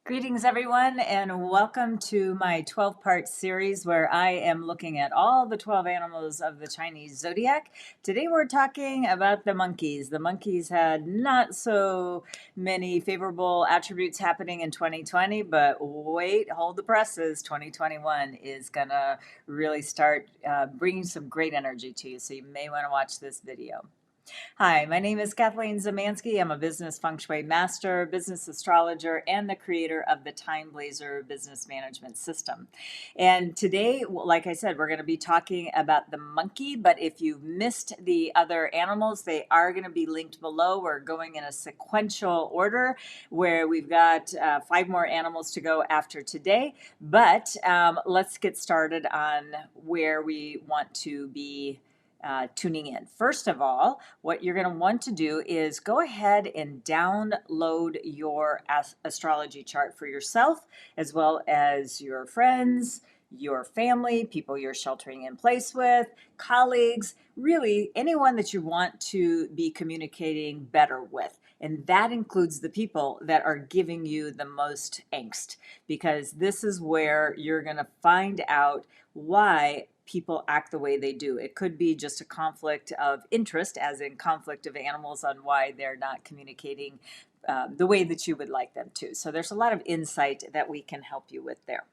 Greetings, everyone, and welcome to my 12-part series where I am looking at all the 12 animals of the Chinese Zodiac. Today, we're talking about the monkeys. The monkeys had not so many favorable attributes happening in 2020, but wait, hold the presses. 2021 is going to really start bringing some great energy to you, so you may want to watch this video. Hi, my name is Kathleen Zamansky. I'm a business feng shui master, business astrologer, and the creator of the Time Blazer business management system. And today, like I said, we're going to be talking about the monkey, but if you missed the other animals, they are going to be linked below. We're going in a sequential order where we've got 5 more animals to go after today. But let's get started on where we want to be tuning in. First of all, what you're going to want to do is go ahead and download your astrology chart for yourself, as well as your friends, your family, people you're sheltering in place with, colleagues, really anyone that you want to be communicating better with. And that includes the people that are giving you the most angst, because this is where you're going to find out why people act the way they do. It could be just a conflict of interest, as in conflict of animals on why they're not communicating the way that you would like them to. So there's a lot of insight that we can help you with there.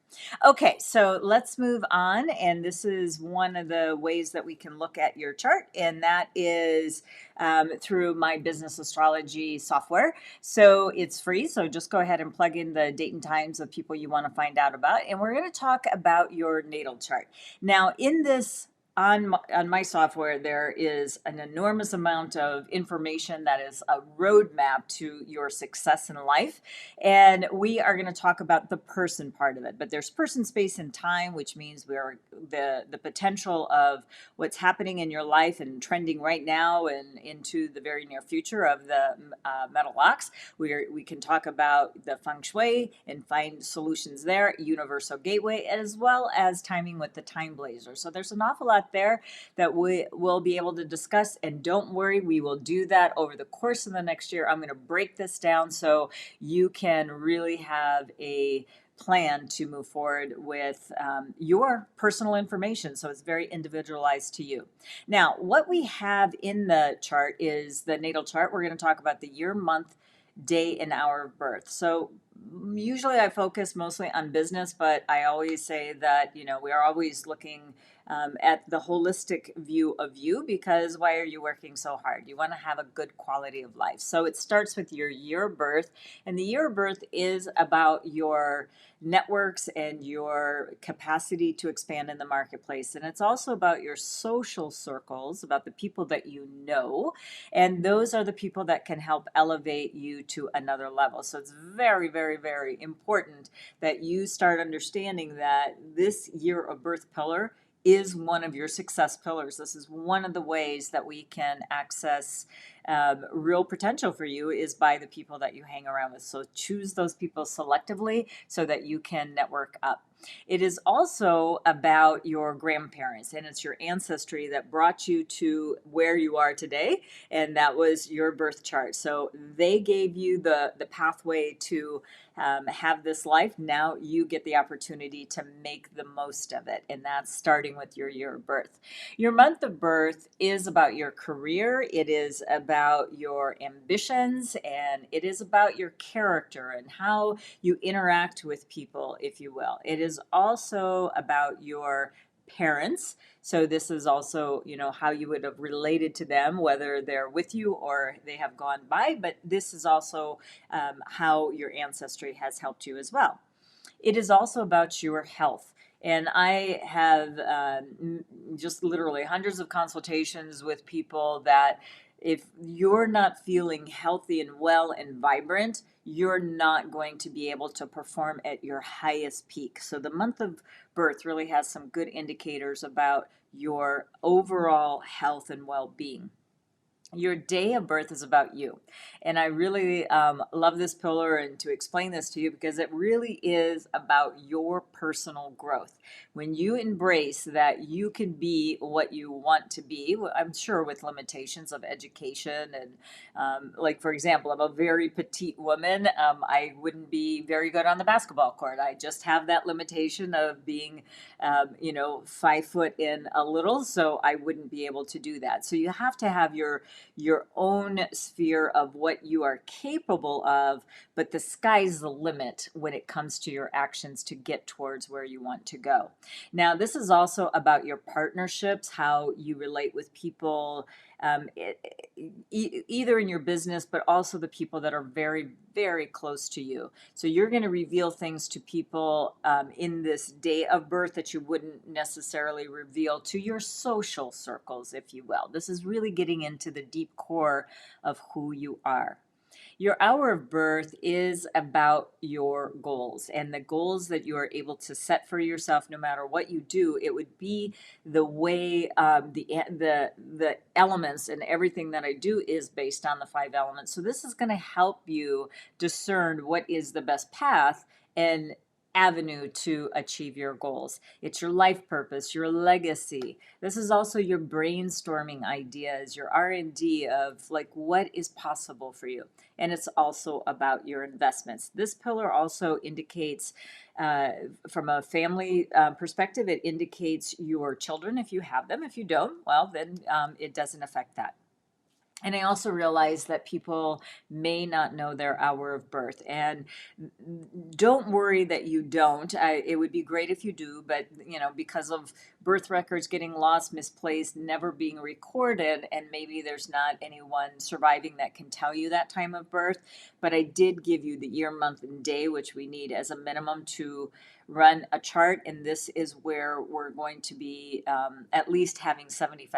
Okay, so let's move on. And this is one of the ways that we can look at your chart, and that is through my business astrology software. So it's free. So just go ahead and plug in the date and times of people you want to find out about. And we're going to talk about your natal chart. Now, in this on my software, there is an enormous amount of information that is a roadmap to your success in life. And we are going to talk about the person part of it. But there's person, space, and time, which means we're the potential of what's happening in your life and trending right now and into the very near future of the metal locks. We can talk about the feng shui and find solutions there, universal gateway, as well as timing with the time blazer. So there's an awful lot there that we will be able to discuss, and don't worry, we will do that over the course of the next year. I'm going to break this down so you can really have a plan to move forward with your personal information. So it's very individualized to you. Now, what we have in the chart is the natal chart. We're going to talk about the year, month, day, and hour of birth. So usually I focus mostly on business, but I always say that, we are always looking at the holistic view of you, because why are you working so hard? You want to have a good quality of life. So it starts with your year of birth, and the year of birth is about your networks and your capacity to expand in the marketplace. And it's also about your social circles, about the people that you know, and those are the people that can help elevate you to another level. So it's very, very, very important that you start understanding that this year of birth pillar is one of your success pillars. This is one of the ways that we can access real potential for you, is by the people that you hang around with. So choose those people selectively so that you can network up. It is also about your grandparents, and it's your ancestry that brought you to where you are today, and that was your birth chart. So they gave you the pathway to have this life. Now you get the opportunity to make the most of it, and that's starting with your year of birth. Your month of birth is about your career, it is about your ambitions, and it is about your character and how you interact with people, if you will. It is also about your parents. So this is also, how you would have related to them, whether they're with you or they have gone by. But this is also how your ancestry has helped you as well. It is also about your health. And I have just literally hundreds of consultations with people that if you're not feeling healthy and well and vibrant, you're not going to be able to perform at your highest peak. So the month of birth really has some good indicators about your overall health and well-being. Your day of birth is about you. And I really love this pillar and to explain this to you because it really is about your personal growth. When you embrace that you can be what you want to be, I'm sure with limitations of education and like, for example, I'm a very petite woman. I wouldn't be very good on the basketball court. I just have that limitation of being, 5 foot in a little, so I wouldn't be able to do that. So you have to have your own sphere of what you are capable of, but the sky's the limit when it comes to your actions to get towards where you want to go. Now, this is also about your partnerships, how you relate with people, either in your business, but also the people that are very, very close to you. So you're going to reveal things to people in this day of birth that you wouldn't necessarily reveal to your social circles, if you will. This is really getting into the deep core of who you are. Your hour of birth is about your goals and the goals that you are able to set for yourself. No matter what you do, it would be the way the elements and everything that I do is based on the 5 elements. So this is going to help you discern what is the best path and avenue to achieve your goals. It's your life purpose, your legacy. This is also your brainstorming ideas, your R&D of like what is possible for you. And it's also about your investments. This pillar also indicates, from a family perspective, it indicates your children if you have them. If you don't, well, then it doesn't affect that. And I also realize that people may not know their hour of birth. And don't worry that you don't. It would be great if you do, but because of birth records getting lost, misplaced, never being recorded, and maybe there's not anyone surviving that can tell you that time of birth. But I did give you the year, month, and day, which we need as a minimum to run a chart, and this is where we're going to be at least having 75%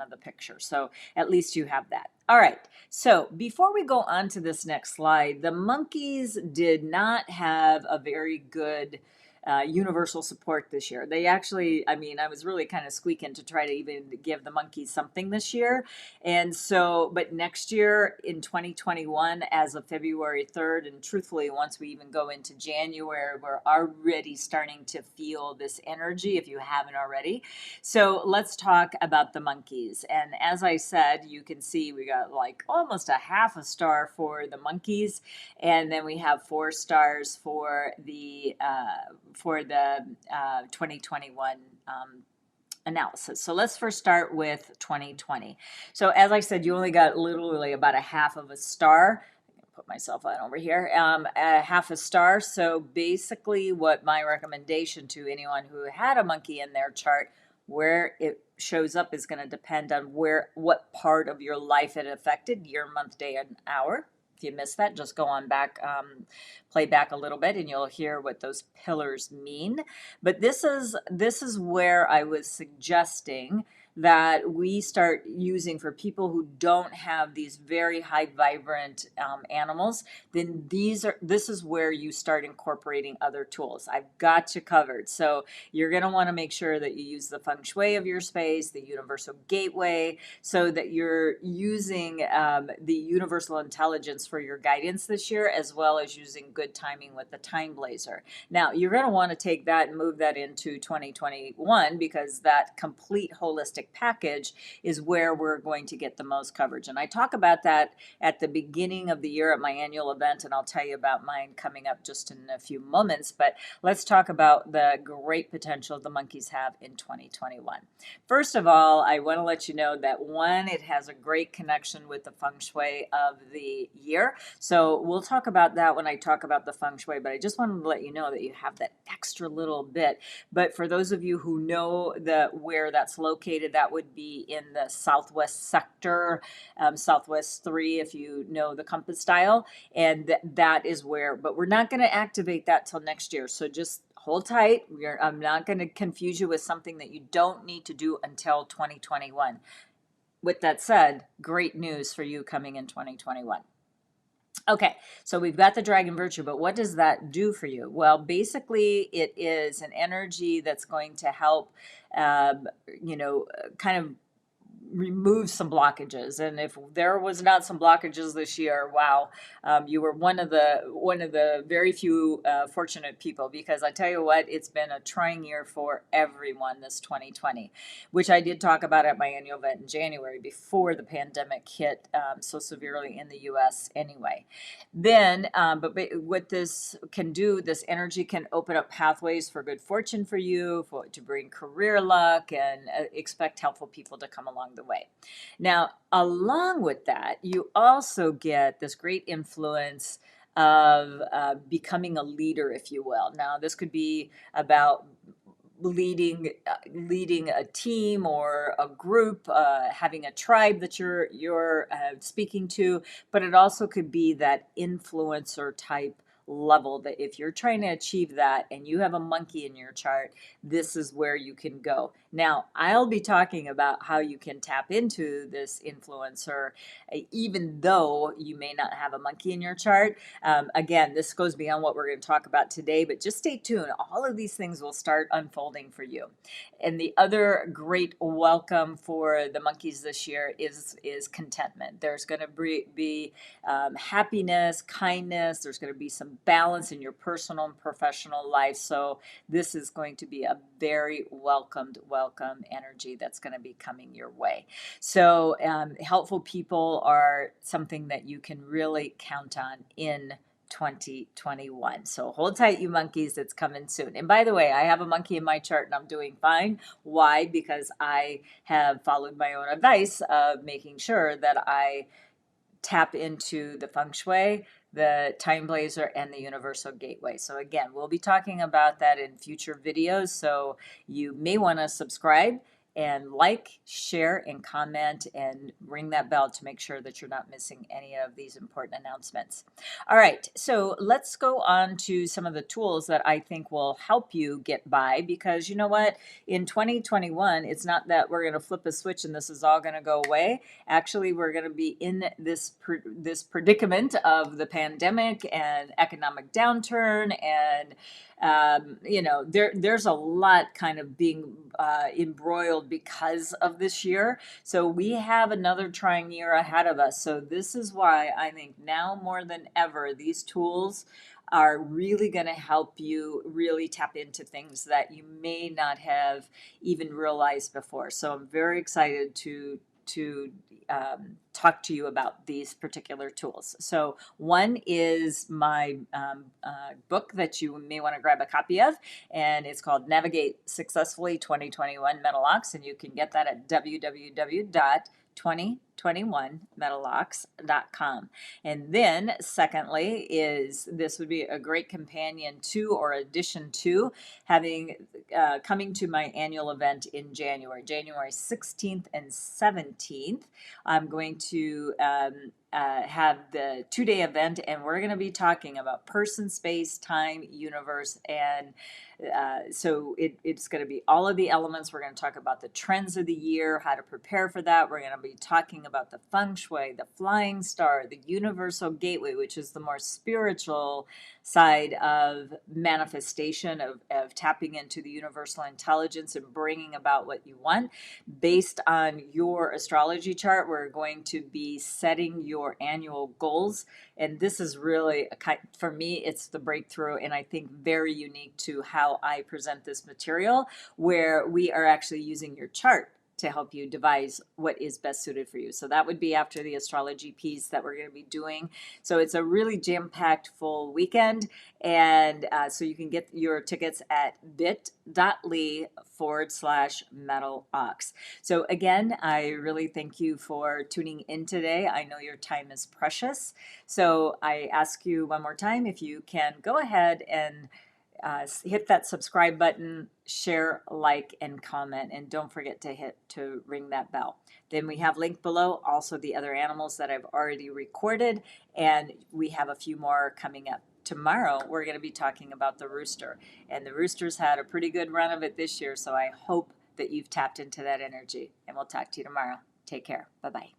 of the picture. So at least you have that. All right, so before we go on to this next slide, the monkeys did not have a very good universal support this year. They actually, I was really kind of squeaking to try to even give the monkeys something this year. And so, but next year in 2021, as of February 3rd, and truthfully, once we even go into January, we're already starting to feel this energy if you haven't already. So let's talk about the monkeys. And as I said, you can see we got like almost a half a star for the monkeys. And then we have 4 stars for the 2021 analysis. So let's first start with 2020. So as I said, you only got literally about a half of a star. Put myself on over here, a half a star. So basically what my recommendation to anyone who had a monkey in their chart, where it shows up is going to depend on what part of your life it affected, year, month, day, and hour. If you missed that, just go on back, play back a little bit, and you'll hear what those pillars mean. But this is where I was suggesting that we start using for people who don't have these very high vibrant animals. Then this is where you start incorporating other tools. I've got you covered. So you're going to want to make sure that you use the feng shui of your space, the universal gateway, so that you're using the universal intelligence for your guidance this year, as well as using good timing with the time blazer. Now, you're going to want to take that and move that into 2021 because that complete holistic package is where we're going to get the most coverage. And I talk about that at the beginning of the year at my annual event, and I'll tell you about mine coming up just in a few moments. But let's talk about the great potential the monkeys have in 2021. First of all, I want to let you know that one, it has a great connection with the feng shui of the year. So we'll talk about that when I talk about the feng shui, but I just wanted to let you know that you have that extra little bit. But for those of you who know where that's located, that would be in the southwest sector, southwest 3, if you know the compass dial. And that is where, but we're not going to activate that till next year. So just hold tight. I'm not going to confuse you with something that you don't need to do until 2021. With that said, great news for you coming in 2021. Okay, so we've got the dragon virtue, but what does that do for you? Well, basically, it is an energy that's going to help, kind of remove some blockages. And if there was not some blockages this year, wow, you were one of the very few fortunate people, because I tell you what, it's been a trying year for everyone, this 2020, which I did talk about at my annual event in January before the pandemic hit so severely in the US anyway. Then, but what this can do, this energy can open up pathways for good fortune for you, to bring career luck, and expect helpful people to come along the way. Now, along with that, you also get this great influence of becoming a leader, if you will. Now, this could be about leading a team or a group, having a tribe that you're speaking to, but it also could be that influencer type level, that if you're trying to achieve that and you have a monkey in your chart, this is where you can go. Now, I'll be talking about how you can tap into this influencer, even though you may not have a monkey in your chart. Again, this goes beyond what we're going to talk about today, but just stay tuned. All of these things will start unfolding for you. And the other great welcome for the monkeys this year is contentment. There's going to be happiness, kindness. There's going to be some balance in your personal and professional life. So this is going to be a very welcome energy that's going to be coming your way. So helpful people are something that you can really count on in 2021. So hold tight, you monkeys, it's coming soon. And by the way, I have a monkey in my chart and I'm doing fine. Why? Because I have followed my own advice of making sure that I tap into the feng shui, the time blazer, and the universal gateway. So again, we'll be talking about that in future videos. So you may want to subscribe and like, share, and comment, and ring that bell to make sure that you're not missing any of these important announcements. All right, so let's go on to some of the tools that I think will help you get by, because you know what? In 2021, it's not that we're going to flip a switch and this is all going to go away. Actually, we're going to be in this predicament of the pandemic and economic downturn, and there's a lot kind of being embroiled because of this year. So we have another trying year ahead of us. So this is why I think now more than ever, these tools are really going to help you really tap into things that you may not have even realized before. So I'm very excited to talk to you about these particular tools. So one is my book that you may want to grab a copy of, and it's called Navigate Successfully 2021 Metal Ox, and you can get that at www.2021metalox.com. And then secondly is, this would be a great companion to or addition to having coming to my annual event in January 16th and 17th. I'm going to have the 2-day event, and we're going to be talking about person, space, time, universe, and so it's going to be all of the elements. We're going to talk about the trends of the year, how to prepare for that. We're going to be talking about the feng shui, the flying star, the universal gateway, which is the more spiritual side of manifestation, of tapping into the universal intelligence and bringing about what you want. Based on your astrology chart, we're going to be setting your annual goals. And this is really, for me, it's the breakthrough, and I think very unique to how I present this material, where we are actually using your chart to help you devise what is best suited for you. So that would be after the astrology piece that we're going to be doing. So it's a really jam-packed full weekend. And so you can get your tickets at bit.ly/metalox. So again, I really thank you for tuning in today. I know your time is precious. So I ask you one more time, if you can go ahead and hit that subscribe button, share, like, and comment, and don't forget to ring that bell. Then we have linked below also the other animals that I've already recorded, and we have a few more coming up. Tomorrow we're going to be talking about the rooster, and the rooster's had a pretty good run of it this year, so I hope that you've tapped into that energy, and we'll talk to you tomorrow. Take care. Bye-bye.